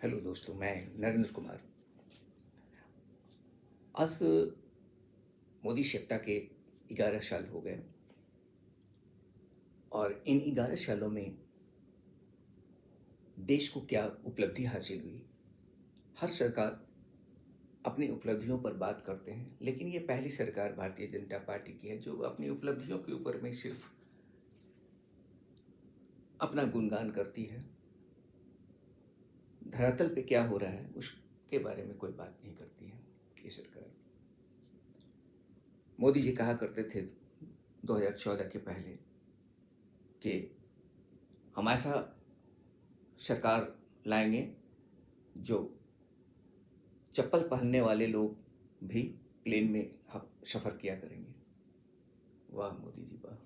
Hello दोस्तों, मैं नरेंद्र कुमार। आज मोदी सत्ता के 11 साल हो गए और इन 11 सालों में देश को क्या उपलब्धि हासिल हुई। हर सरकार अपनी उपलब्धियों पर बात करते हैं, लेकिन ये पहली सरकार भारतीय जनता पार्टी की है जो अपनी उपलब्धियों के ऊपर में सिर्फ अपना गुणगान करती है। धरातल पे क्या हो रहा है उसके बारे में कोई बात नहीं करती है ये सरकार। मोदी जी कहा करते थे 2014 के पहले कि हम ऐसा सरकार लाएंगे जो चप्पल पहनने वाले लोग भी प्लेन में सफ़र किया करेंगे। वाह मोदी जी वाह।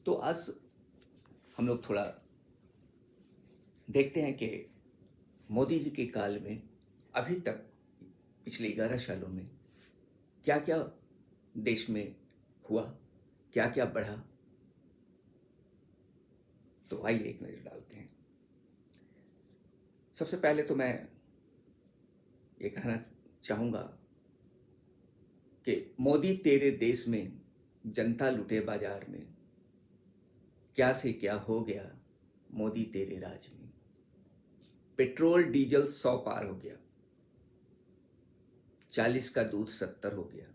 तो आज हम लोग थोड़ा देखते हैं कि मोदी जी के काल में अभी तक पिछले 11 सालों में क्या क्या देश में हुआ, क्या क्या बढ़ा। तो आइए एक नज़र डालते हैं। सबसे पहले तो मैं ये कहना चाहूँगा कि मोदी तेरे देश में, जनता लुटे बाजार में, क्या से क्या हो गया मोदी तेरे राज में। पेट्रोल डीजल 100 पार हो गया, 40 का दूध 70 हो गया,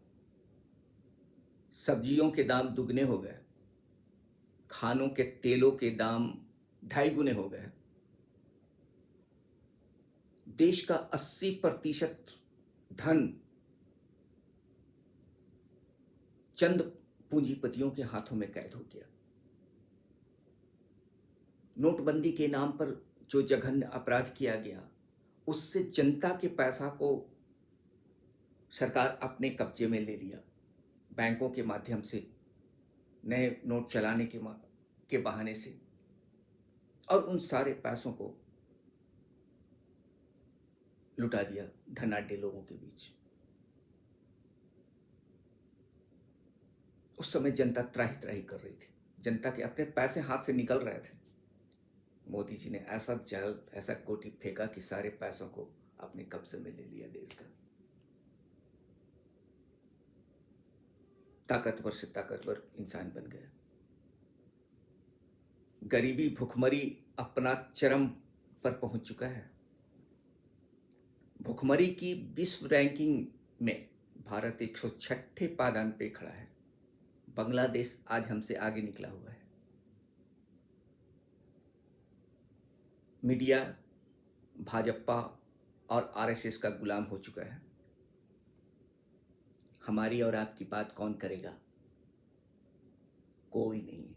सब्जियों के दाम दुगने हो गए, खानों के तेलों के दाम 2.5 गुने हो गए। देश का 80% धन चंद पूंजीपतियों के हाथों में कैद हो गया। नोटबंदी के नाम पर जो जघन्य अपराध किया गया, उससे जनता के पैसा को सरकार अपने कब्जे में ले लिया। बैंकों के माध्यम से नए नोट चलाने के बहाने से, और उन सारे पैसों को लुटा दिया धनाढ्य लोगों के बीच। उस समय जनता त्राही त्राही कर रही थी, जनता के अपने पैसे हाथ से निकल रहे थे। मोदी जी ने ऐसा जाल, ऐसा कोठी फेंका कि सारे पैसों को अपने कब्जे में ले लिया देश का। ताकतवर से ताकतवर इंसान बन गया। गरीबी भुखमरी अपना चरम पर पहुंच चुका है। भुखमरी की विश्व रैंकिंग में भारत 106 पायदान पे खड़ा है। बांग्लादेश आज हमसे आगे निकला हुआ है। मीडिया भाजपा और आरएसएस का गुलाम हो चुका है। हमारी और आपकी बात कौन करेगा? कोई नहीं।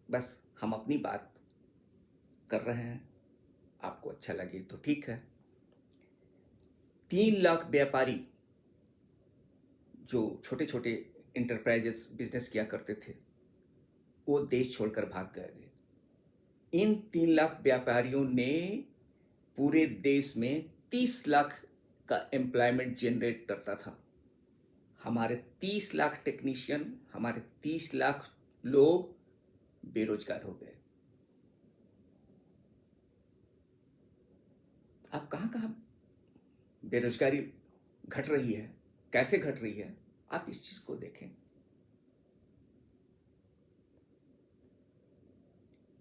बस हम अपनी बात कर रहे हैं, आपको अच्छा लगे तो ठीक है। 3 लाख व्यापारी जो छोटे छोटे इंटरप्राइजेस बिजनेस किया करते थे, वो देश छोड़कर भाग गए। इन 3 लाख व्यापारियों ने पूरे देश में 30 लाख का एम्प्लॉयमेंट जनरेट करता था। हमारे 30 लाख टेक्नीशियन, हमारे 30 लाख लोग बेरोजगार हो गए। अब कहाँ कहाँ बेरोजगारी घट रही है, कैसे घट रही है, आप इस चीज को देखें।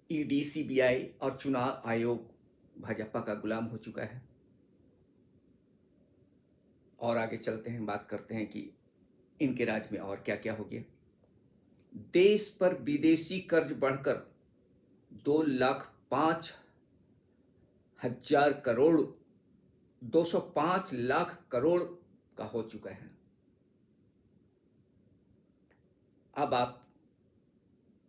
ईडी, सीबीआई और चुनाव आयोग भाजपा का गुलाम हो चुका है। और आगे चलते हैं, बात करते हैं कि इनके राज में और क्या क्या हो गया। देश पर विदेशी कर्ज बढ़कर 2,05,000 करोड़, 205 लाख करोड़ का हो चुका है। अब आप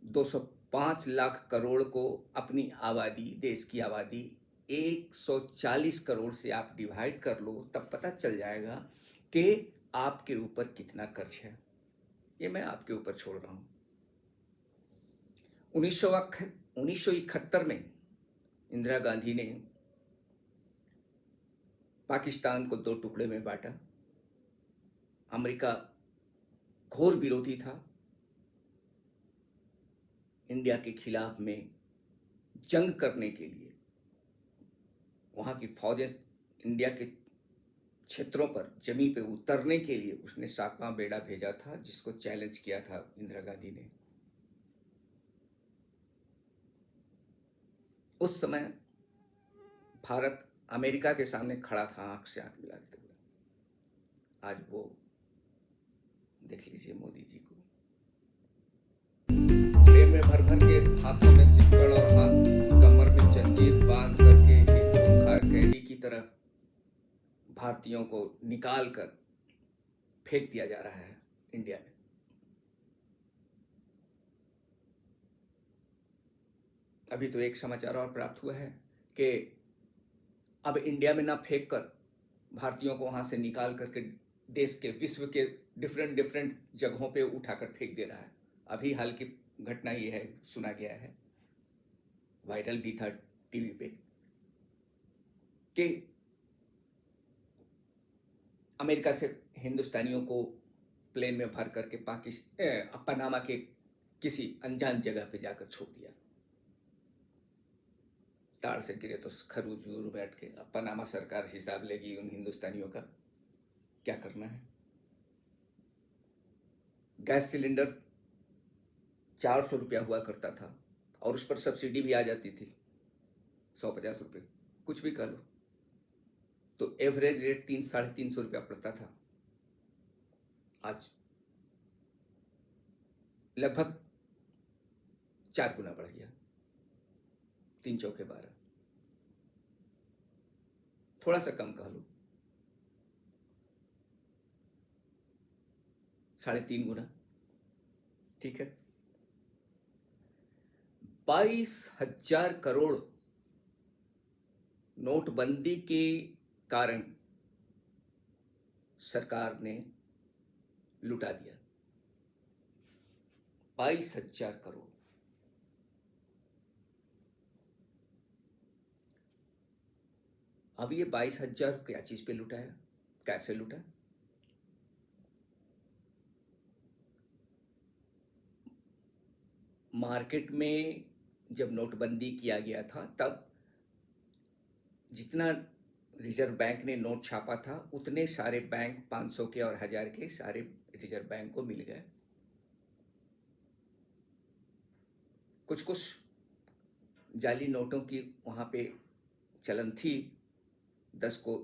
205 लाख करोड़ को अपनी आबादी, देश की आबादी 140 करोड़ से आप डिवाइड कर लो, तब पता चल जाएगा कि आपके ऊपर कितना कर्ज है। ये मैं आपके ऊपर छोड़ रहा हूं। 1971 में इंदिरा गांधी ने पाकिस्तान को 2 टुकड़े में बांटा। अमेरिका घोर विरोधी था। इंडिया के खिलाफ में जंग करने के लिए वहाँ की फौजें इंडिया के क्षेत्रों पर जमीन पे उतरने के लिए उसने 7वां बेड़ा भेजा था, जिसको चैलेंज किया था इंदिरा गांधी ने। उस समय भारत अमेरिका के सामने खड़ा था, आंख से आंख मिलाते हुए। आज वो देख लीजिए मोदी जी को प्लेन में भर भर के, हाथों में सिक्कड़ और हाथ कमर में जंजीर बांध करके एक खूंखार कैदी की तरह भारतीयों को निकाल कर फेंक दिया जा रहा है इंडिया में। अभी तो एक समाचार और प्राप्त हुआ है कि अब इंडिया में ना फेंक कर भारतीयों को वहां से निकाल करके देश के, विश्व के डिफरेंट डिफरेंट जगहों पे उठाकर फेंक दे रहा है। अभी हाल की घटना ये है, सुना गया है, वायरल भी था टीवी पे, कि अमेरिका से हिंदुस्तानियों को प्लेन में भर करके पाकिस्तान पनामा के किसी अनजान जगह पे जाकर छोड़ दिया। ताड़ से गिरे तो खजूर बैठ के, अब पनामा सरकार हिसाब लेगी उन हिंदुस्तानियों का क्या करना है। गैस सिलेंडर 400 रुपया हुआ करता था और उस पर सब्सिडी भी आ जाती थी, 150 रुपये, कुछ भी कह लो, तो एवरेज रेट 300-350 रुपया पड़ता था। आज लगभग 4 गुना बढ़ गया, 3 चौके 12, थोड़ा सा कम कह लो, 3.5 गुना, ठीक है। 22,000 करोड़ नोटबंदी के कारण सरकार ने लुटा दिया, 22,000 करोड़। अब ये 22,000 क्या चीज पे लुटा है, कैसे लुटा? मार्केट में जब नोटबंदी किया गया था तब जितना रिजर्व बैंक ने नोट छापा था उतने सारे बैंक 500 के और 1000 के सारे रिजर्व बैंक को मिल गए। कुछ कुछ जाली नोटों की वहाँ पे चलन थी, 10 को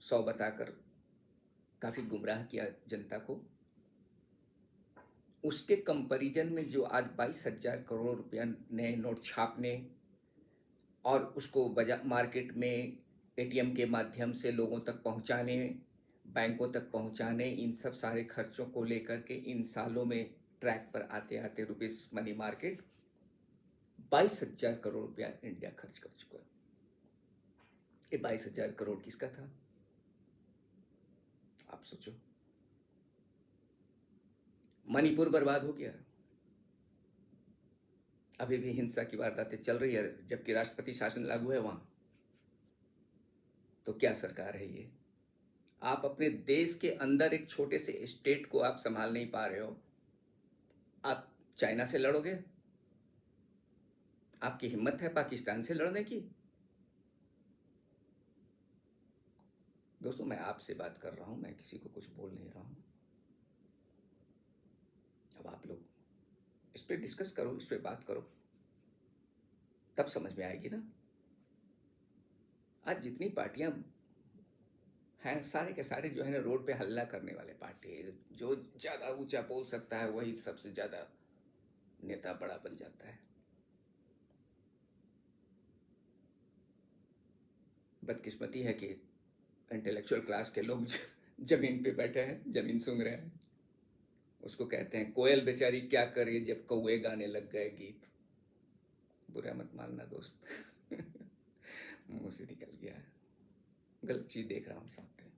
100 बताकर काफ़ी गुमराह किया जनता को। उसके कंपैरिजन में जो आज 22,000 करोड़ रुपया नए नोट छापने और उसको बाजार मार्केट में एटीएम के माध्यम से लोगों तक पहुंचाने, बैंकों तक पहुंचाने, इन सब सारे खर्चों को लेकर के इन सालों में ट्रैक पर आते आते रुपीस मनी मार्केट 22,000 करोड़ रुपया इंडिया खर्च कर चुका है। ये 22,000 करोड़ किसका था, आप सोचो। मणिपुर बर्बाद हो गया, अभी भी हिंसा की वारदातें चल रही है जबकि राष्ट्रपति शासन लागू है वहां। तो क्या सरकार है ये? आप अपने देश के अंदर एक छोटे से स्टेट को आप संभाल नहीं पा रहे हो, आप चाइना से लड़ोगे? आपकी हिम्मत है पाकिस्तान से लड़ने की? दोस्तों मैं आपसे बात कर रहा हूं, मैं किसी को कुछ बोल नहीं रहा हूं। अब आप लोग इस पे डिस्कस करो, इस पे बात करो, तब समझ में आएगी ना। आज जितनी पार्टियां हैं सारे के सारे जो है ना रोड पे हल्ला करने वाले पार्टी, जो ज़्यादा ऊंचा बोल सकता है वही सबसे ज़्यादा नेता बड़ा बन जाता है। बदकिस्मती है कि इंटेलेक्चुअल क्लास के लोग जमीन पे बैठे हैं, जमीन सूंघ रहे हैं। उसको कहते हैं कोयल बेचारी क्या करे जब कौए गाने लग गए गीत। बुरा मत मानना दोस्त मुंह से निकल गया है, गलत चीज देख रहा हूं सामने।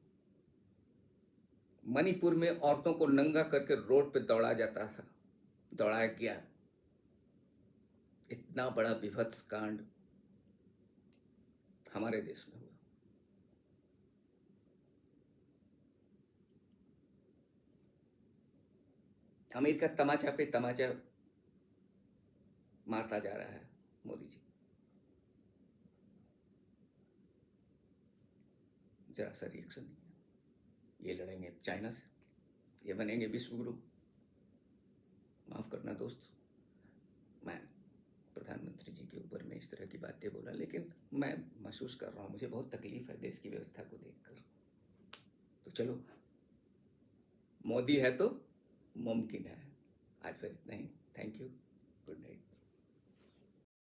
मणिपुर में औरतों को नंगा करके रोड पे दौड़ा जाता था, दौड़ाया गया। इतना बड़ा विभत्स कांड हमारे देश में हुआ। अमेरिका तमाचा पे तमाचा मारता जा रहा है मोदी जी। जरा सा रिएक्शन नहीं है। ये लड़ेंगे चाइना से, ये बनेंगे विश्व गुरु। माफ़ करना दोस्त, मैं प्रधानमंत्री जी के ऊपर में इस तरह की बातें बोला, लेकिन मैं महसूस कर रहा हूँ, मुझे बहुत तकलीफ है देश की व्यवस्था को देखकर। तो चलो, मोदी है तो मुमकिन है। आज फिर इतना ही। Thank you, good night.